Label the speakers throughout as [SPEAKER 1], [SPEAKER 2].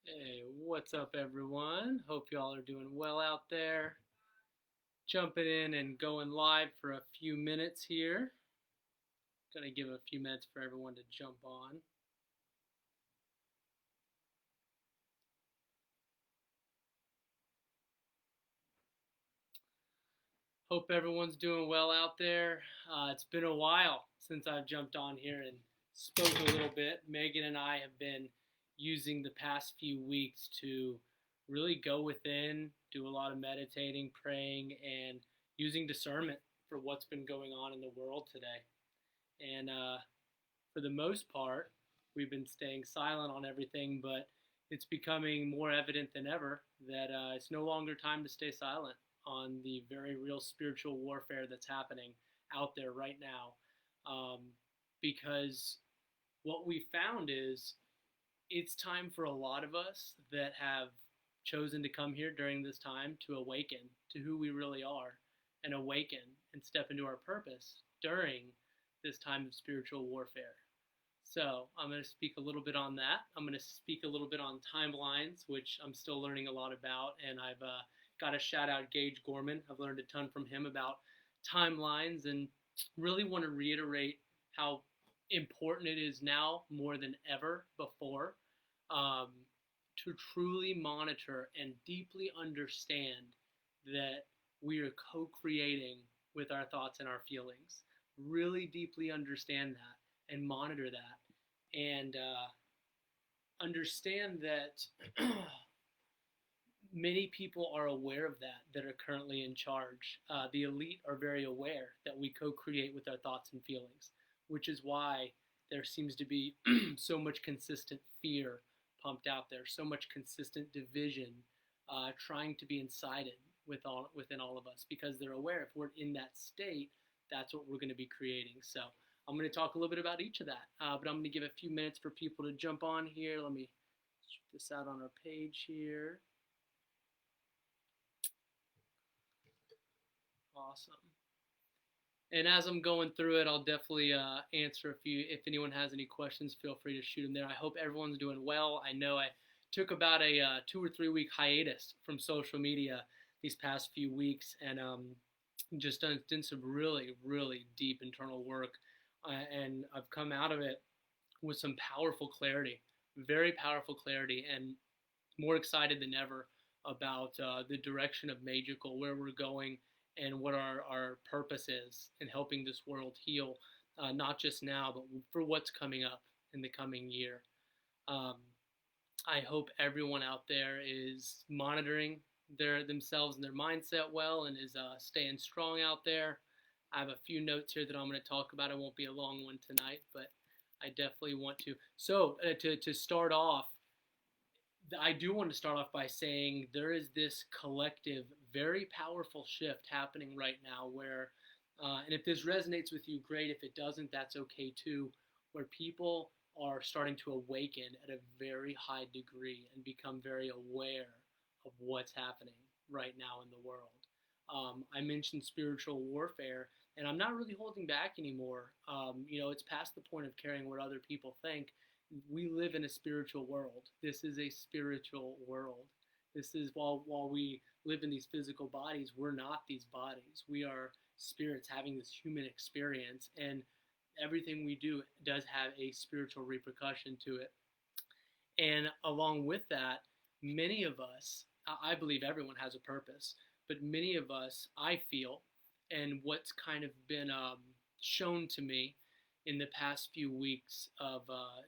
[SPEAKER 1] Hey, what's up, everyone? Hope y'all are doing well out there. Jumping in and going live for a few minutes here. Gonna give a few minutes for everyone to jump on. Hope everyone's doing well out there. It's been a while since I've jumped on here and spoke a little bit. Megan and I have been using the past few weeks to really go within, do a lot of meditating, praying, and using discernment for what's been going on in the world today. And for the most part, we've been staying silent on everything, but it's becoming more evident than ever that it's no longer time to stay silent on the very real spiritual warfare that's happening out there right now. Um, because what we found is it's time for a lot of us that have chosen to come here during this time to awaken to who we really are and awaken and step into our purpose during this time of spiritual warfare. So, I'm going to speak a little bit on that. I'm going to speak a little bit on timelines, which I'm still learning a lot about. And I've got to shout out Gage Gorman. I've learned a ton from him about timelines and really want to reiterate how important it is now more than ever before um, to truly monitor and deeply understand that we are co creating with our thoughts and our feelings. Really deeply understand that and monitor that and understand that many people are aware of that are currently in charge. The elite are very aware that we co create with our thoughts and feelings, which is why there seems to be so much consistent fear pumped out there, so much consistent division trying to be incited within all of us because they're aware if we're in that state, that's what we're going to be creating. So I'm going to talk a little bit about each of that, but I'm going to give a few minutes for people to jump on here. Let me check this out on our page here. Awesome. And as I'm going through it, I'll definitely answer a few. If anyone has any questions, feel free to shoot them there. I hope everyone's doing well. I know I took about a 2 or 3 week hiatus from social media these past few weeks and just done some really, really deep internal work. And I've come out of it with some powerful clarity, very powerful clarity, and more excited than ever about the direction of Magical, where we're going, and what our purpose is in helping this world heal, not just now, but for what's coming up in the coming year. Um, I hope everyone out there is monitoring themselves and their mindset well and is staying strong out there. I have a few notes here that I'm going to talk about. It won't be a long one tonight, but I definitely want to. So to start off, I do want to start off by saying there is this collective, very powerful shift happening right now where, and if this resonates with you, great. If it doesn't, that's okay too, where people are starting to awaken at a very high degree and become very aware of what's happening right now in the world. I mentioned spiritual warfare, and I'm not really holding back anymore. It's past the point of caring what other people think. We live in a spiritual world. This is a spiritual world. This is while we live in these physical bodies, we're not these bodies. We are spirits having this human experience, and everything we do does have a spiritual repercussion to it. And along with that, many of us, I believe everyone has a purpose, but many of us, I feel, and what's kind of been shown to me in the past few weeks of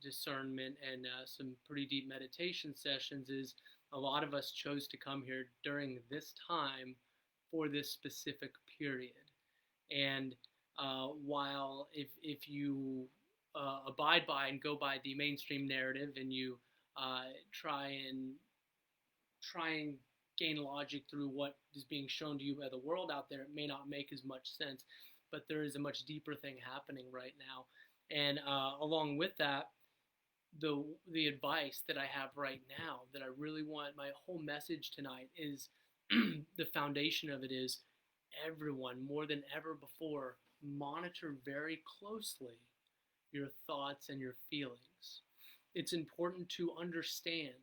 [SPEAKER 1] discernment and some pretty deep meditation sessions is a lot of us chose to come here during this time for this specific period. And while if you abide by and go by the mainstream narrative and you uh, try and try and gain logic through what is being shown to you by the world out there, it may not make as much sense. But there is a much deeper thing happening right now, and along with that, the advice that I have right now that I really want my whole message tonight is the foundation of it is everyone more than ever before monitor very closely your thoughts and your feelings. It's important to understand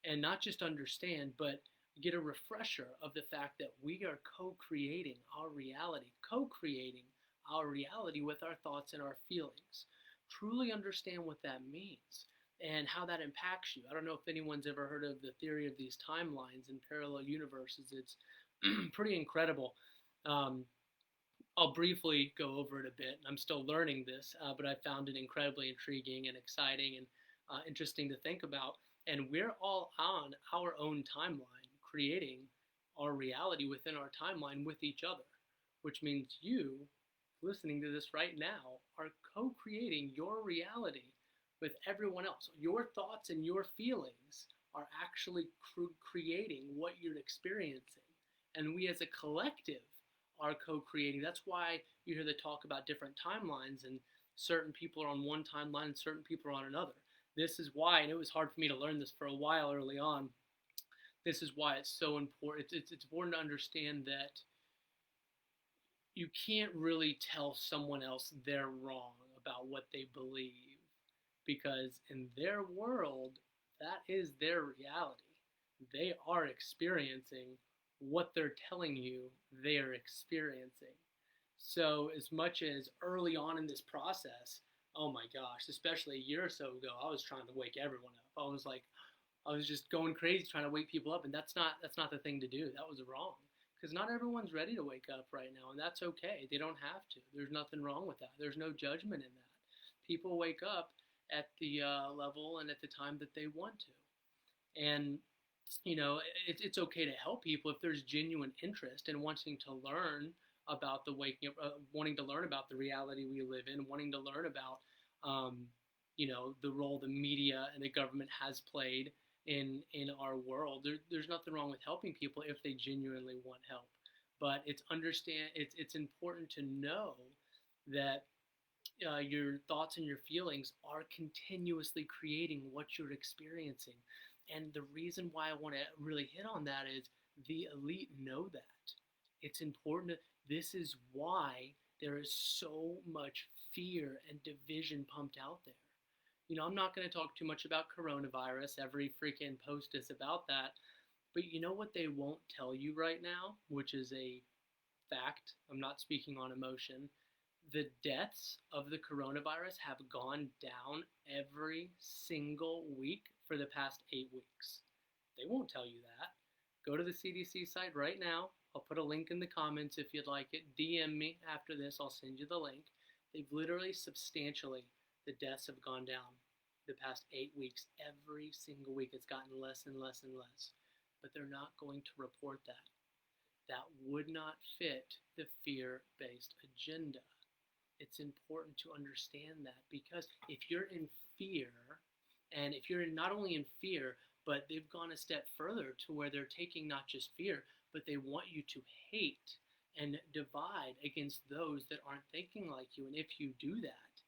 [SPEAKER 1] and not just understand, but get a refresher of the fact that we are co-creating our reality with our thoughts and our feelings. Truly understand what that means and how that impacts you. I don't know if anyone's ever heard of the theory of these timelines and parallel universes. It's pretty incredible. Um, I'll briefly go over it a bit. I'm still learning this, but I found it incredibly intriguing and exciting and interesting to think about. And we're all on our own timeline, creating our reality within our timeline with each other, which means you, listening to this right now, are co creating your reality with everyone else. Your thoughts and your feelings are actually creating what you're experiencing. And we as a collective are co-creating. That's why you hear the talk about different timelines, and certain people are on one timeline and certain people are on another. This is why, and it was hard for me to learn this for a while early on. This is why it's so important. It's important to understand that you can't really tell someone else they're wrong about what they believe, because in their world, that is their reality. They are experiencing what they're telling you they are experiencing. So, as much as early on in this process, oh my gosh, especially a year or so ago, I was trying to wake everyone up. I was just going crazy trying to wake people up, and that's not the thing to do. That was wrong, because not everyone's ready to wake up right now, and that's okay. They don't have to. There's nothing wrong with that. There's no judgment in that. People wake up at the level and at the time that they want to, and it's okay to help people if there's genuine interest in wanting to learn about the waking up, wanting to learn about the reality we live in, wanting to learn about, the role the media and the government has played in our world. There's nothing wrong with helping people if they genuinely want help, but it's important to know that your thoughts and your feelings are continuously creating what you're experiencing. And the reason why I want to really hit on that is the elite know that. It's important. This is why there is so much fear and division pumped out there. I'm not going to talk too much about coronavirus. Every freaking post is about that. But you know what they won't tell you right now, which is a fact? I'm not speaking on emotion. The deaths of the coronavirus have gone down every single week for the past 8 weeks. They won't tell you that. Go to the CDC site right now. I'll put a link in the comments if you'd like it. DM me after this. I'll send you the link. They've literally substantially, the deaths have gone down the past 8 weeks. Every single week it's gotten less and less and less. But they're not going to report that. That would not fit the fear-based agenda. It's important to understand that, because if you're in fear, and if you're not only in fear, but they've gone a step further to where they're taking not just fear, but they want you to hate and divide against those that aren't thinking like you. And if you do that,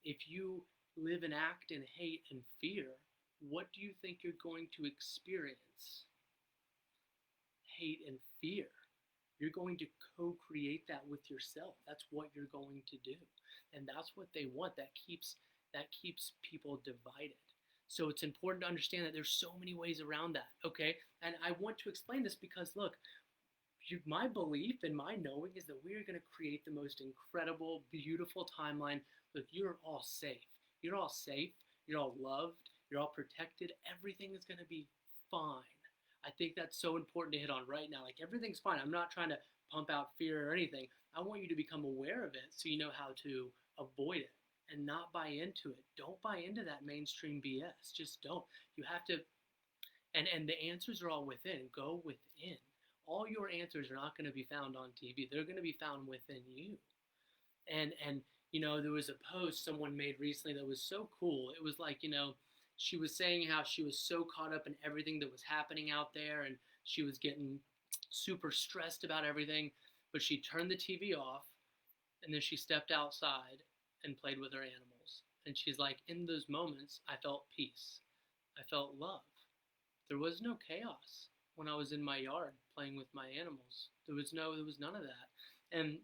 [SPEAKER 1] if you live and act in hate and fear, what do you think you're going to experience? Hate and fear. You're going to co-create that with yourself. That's what you're going to do. And that's what they want. That keeps people divided. So it's important to understand that there's so many ways around that, okay? And I want to explain this because, look, my belief and my knowing is that we are going to create the most incredible, beautiful timeline. Look, you're all safe. You're all safe. You're all loved. You're all protected. Everything is going to be fine. I think that's so important to hit on right now. Like, everything's fine. I'm not trying to pump out fear or anything. I want you to become aware of it so you know how to avoid it and not buy into it. Don't buy into that mainstream BS. Just don't. You have to, and the answers are all within. Go within. All your answers are not going to be found on TV. They're going to be found within you. And there was a post someone made recently that was so cool. It was like, she was saying how she was so caught up in everything that was happening out there, and she was getting super stressed about everything, but she turned the TV off, and then she stepped outside and played with her animals. And she's like, in those moments, I felt peace. I felt love. There was no chaos when I was in my yard playing with my animals. There was none of that. And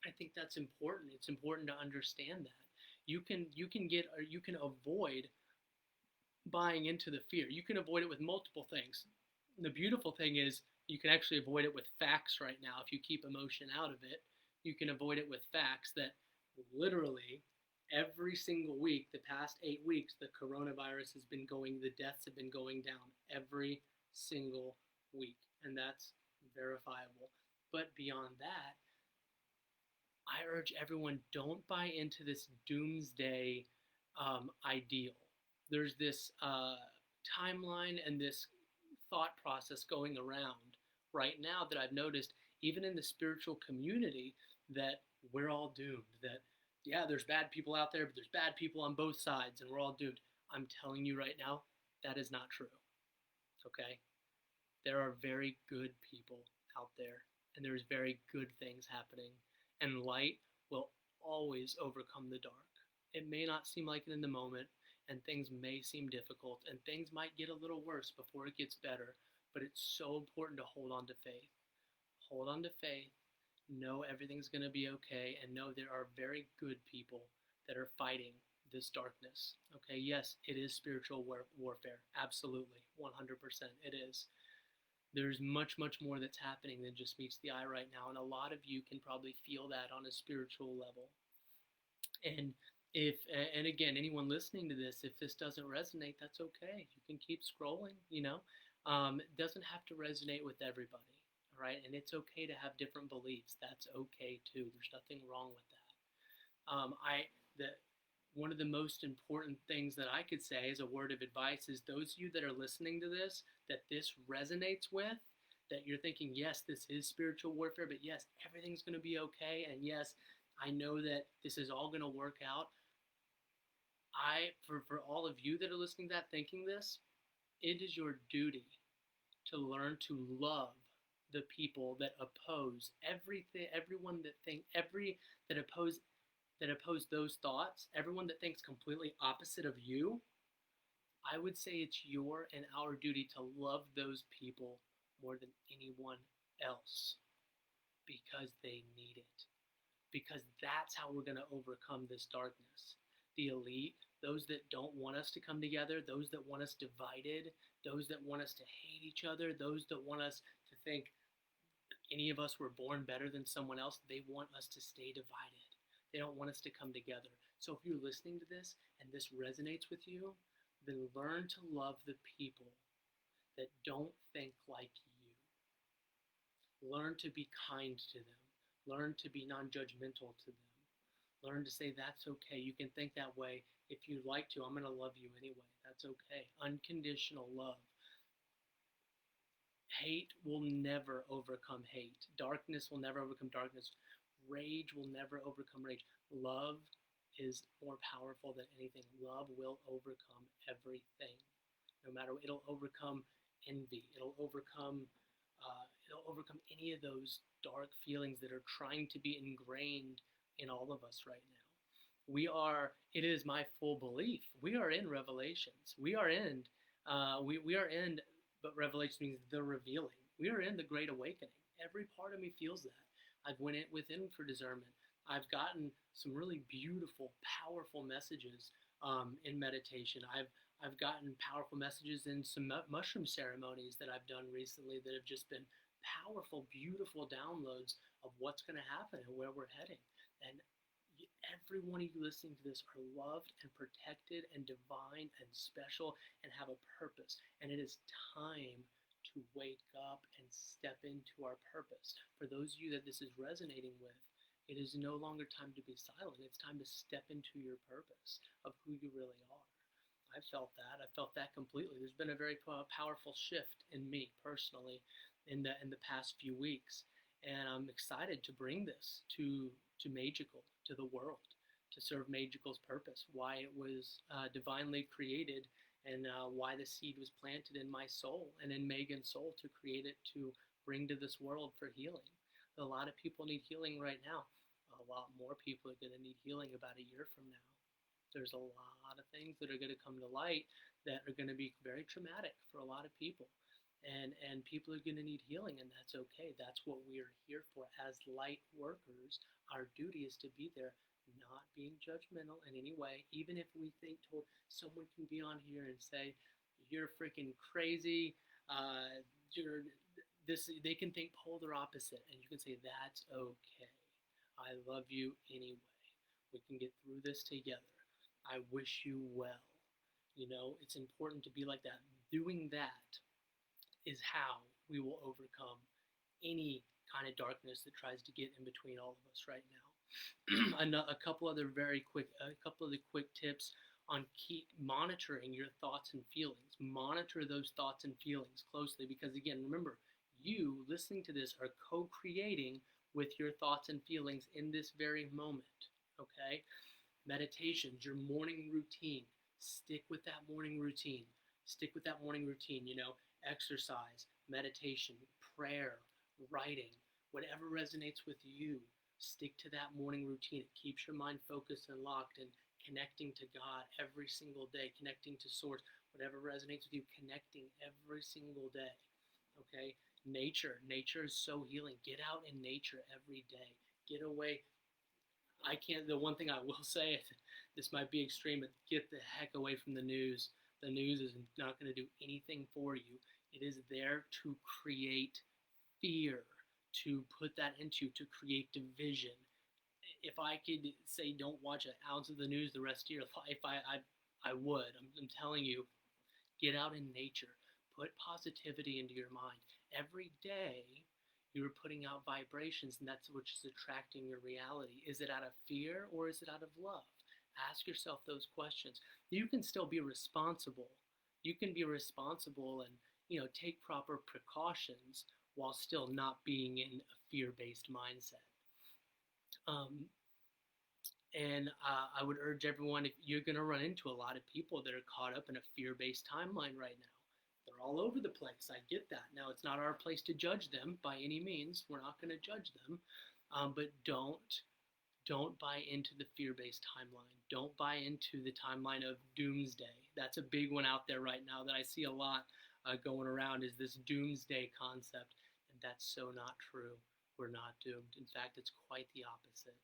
[SPEAKER 1] I think that's important. It's important to understand that. You can avoid buying into the fear. You can avoid it with multiple things. The beautiful thing is you can actually avoid it with facts right now. If you keep emotion out of it, you can avoid it with facts that literally every single week, the past 8 weeks, the coronavirus has been going, the deaths have been going down every single week. And that's verifiable. But beyond that, I urge everyone, don't buy into this doomsday ideal. There's this timeline and this thought process going around right now that I've noticed, even in the spiritual community, that we're all doomed. That, yeah, there's bad people out there, but there's bad people on both sides, and we're all doomed. I'm telling you right now, that is not true. Okay? There are very good people out there, and there's very good things happening, and light will always overcome the dark. It may not seem like it in the moment, and things may seem difficult, and things might get a little worse before it gets better, but it's so important to hold on to faith. Hold on to faith, know everything's going to be okay, and know there are very good people that are fighting this darkness. Okay, yes, it is spiritual warfare. Absolutely, 100% it is. There's much, much more that's happening than just meets the eye right now, and a lot of you can probably feel that on a spiritual level. And and again, anyone listening to this, if this doesn't resonate, that's okay. You can keep scrolling, it doesn't have to resonate with everybody, all right? And it's okay to have different beliefs. That's okay too. There's nothing wrong with that. One of the most important things that I could say as a word of advice is those of you that are listening to this, that this resonates with, that you're thinking, yes, this is spiritual warfare, but yes, everything's going to be okay, and yes, I know that this is all going to work out. For all of you that are listening to that, thinking this, it is your duty to learn to love the people that oppose everything, everyone that oppose those thoughts, everyone that thinks completely opposite of you. I would say it's your and our duty to love those people more than anyone else because they need it. Because that's how we're going to overcome this darkness. The elite, those that don't want us to come together, those that want us divided, those that want us to hate each other, those that want us to think any of us were born better than someone else, they want us to stay divided. They don't want us to come together. So if you're listening to this and this resonates with you, then learn to love the people that don't think like you. Learn to be kind to them. Learn to be non-judgmental to them. Learn to say, that's okay. You can think that way. If you'd like to, I'm going to love you anyway. That's okay. Unconditional love. Hate will never overcome hate. Darkness will never overcome darkness. Rage will never overcome rage. Love is more powerful than anything. Love will overcome everything. No matter what, it'll overcome envy. It'll overcome any of those dark feelings that are trying to be ingrained in all of us right now. It is my full belief, we are in Revelations. But Revelation means the revealing. We are in the Great Awakening. Every part of me feels that. I've went within for discernment. I've gotten some really beautiful, powerful messages in meditation. I've gotten powerful messages in some mushroom ceremonies that I've done recently that have just been powerful, beautiful downloads of what's going to happen and where we're heading. And every one of you listening to this are loved and protected and divine and special and have a purpose. And it is time to wake up and step into our purpose. For those of you that this is resonating with, it is no longer time to be silent. It's time to step into your purpose of who you really are. I felt that. I felt that completely. There's been a very powerful shift in me personally in the past few weeks. And I'm excited to bring this to Magical, to the world, to serve Magical's purpose, why it was divinely created, and why the seed was planted in my soul and in Megan's soul to create it to bring to this world for healing. A lot of people need healing right now. A lot more people are going to need healing about a year from now. There's a lot of things that are going to come to light that are going to be very traumatic for a lot of people. And people are going to need healing, and that's okay. That's what we're here for as light workers. Our duty is to be there not being judgmental in any way, even if we think someone can be on here and say, you're freaking crazy, you're this, they can think polar opposite, and you can say, that's okay. I love you anyway. We can get through this together. I wish you well. It's important to be like that. Doing that is how we will overcome any kind of darkness that tries to get in between all of us right now. A couple other quick tips on keep monitoring your thoughts and feelings. Monitor those thoughts and feelings closely, because again, remember, you listening to this are co-creating with your thoughts and feelings in this very moment. Okay? Meditations, your morning routine. Stick with that morning routine. Exercise, meditation, prayer, writing, whatever resonates with you. Stick to that morning routine. It keeps your mind focused and locked and connecting to God every single day, connecting to Source, whatever resonates with you, connecting every single day. Okay? Nature is so healing. Get out in nature every day. Get away. The one thing I will say, this might be extreme, but get the heck away from the news. The news is not going to do anything for you. It is there to create fear, to put that into, to create division. If I could say don't watch an ounce of the news the rest of your life, I would. I'm telling you, get out in nature. Put positivity into your mind. Every day, you're putting out vibrations, and that's which is attracting your reality. Is it out of fear or is it out of love? Ask yourself those questions. You can still be responsible. You can be responsible and take proper precautions while still not being in a fear-based mindset. And I would urge everyone, if you're going to run into a lot of people that are caught up in a fear-based timeline right now. They're all over the place. I get that. Now, it's not our place to judge them by any means. We're not going to judge them. But don't buy into the fear-based timeline. Don't buy into the timeline of doomsday. That's a big one out there right now that I see a lot going around, is this doomsday concept. And that's so not true. We're not doomed. In fact, it's quite the opposite.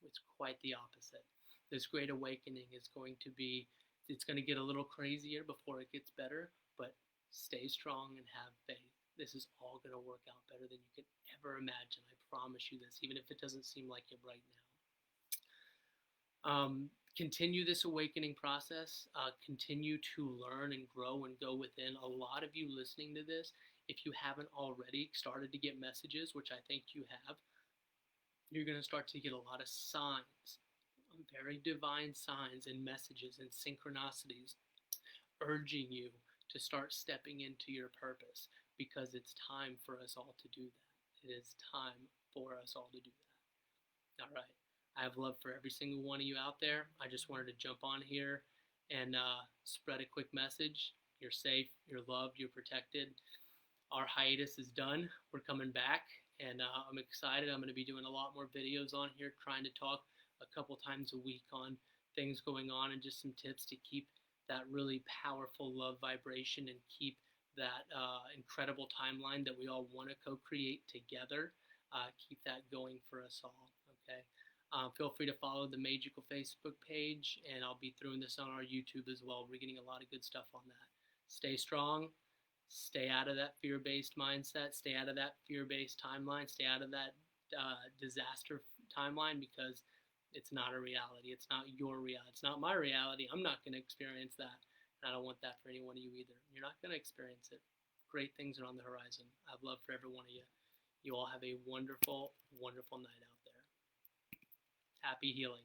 [SPEAKER 1] It's quite the opposite. This great awakening is going to be, it's going to get a little crazier before it gets better, but stay strong and have faith. This is all going to work out better than you could ever imagine. I promise you this, even if it doesn't seem like it right now. Continue this awakening process. Continue to learn and grow and go within. A lot of you listening to this, if you haven't already started to get messages, which I think you have, you're going to start to get a lot of signs, very divine signs and messages and synchronicities urging you to start stepping into your purpose, because it's time for us all to do that. It is time for us all to do that. All right. I have love for every single one of you out there. I just wanted to jump on here and spread a quick message. You're safe, you're loved, you're protected. Our hiatus is done. We're coming back, and I'm excited. I'm going to be doing a lot more videos on here, trying to talk a couple times a week on things going on and just some tips to keep that really powerful love vibration and keep that incredible timeline that we all want to co-create together. Keep that going for us all, okay? Feel free to follow the Magical Facebook page, and I'll be throwing this on our YouTube as well. We're getting a lot of good stuff on that. Stay strong. Stay out of that fear-based mindset. Stay out of that fear-based timeline. Stay out of that disaster timeline, because it's not a reality. It's not your reality. It's not my reality. I'm not going to experience that. And I don't want that for any one of you either. You're not going to experience it. Great things are on the horizon. I have love for every one of you. You all have a wonderful, wonderful night out there. Happy healing.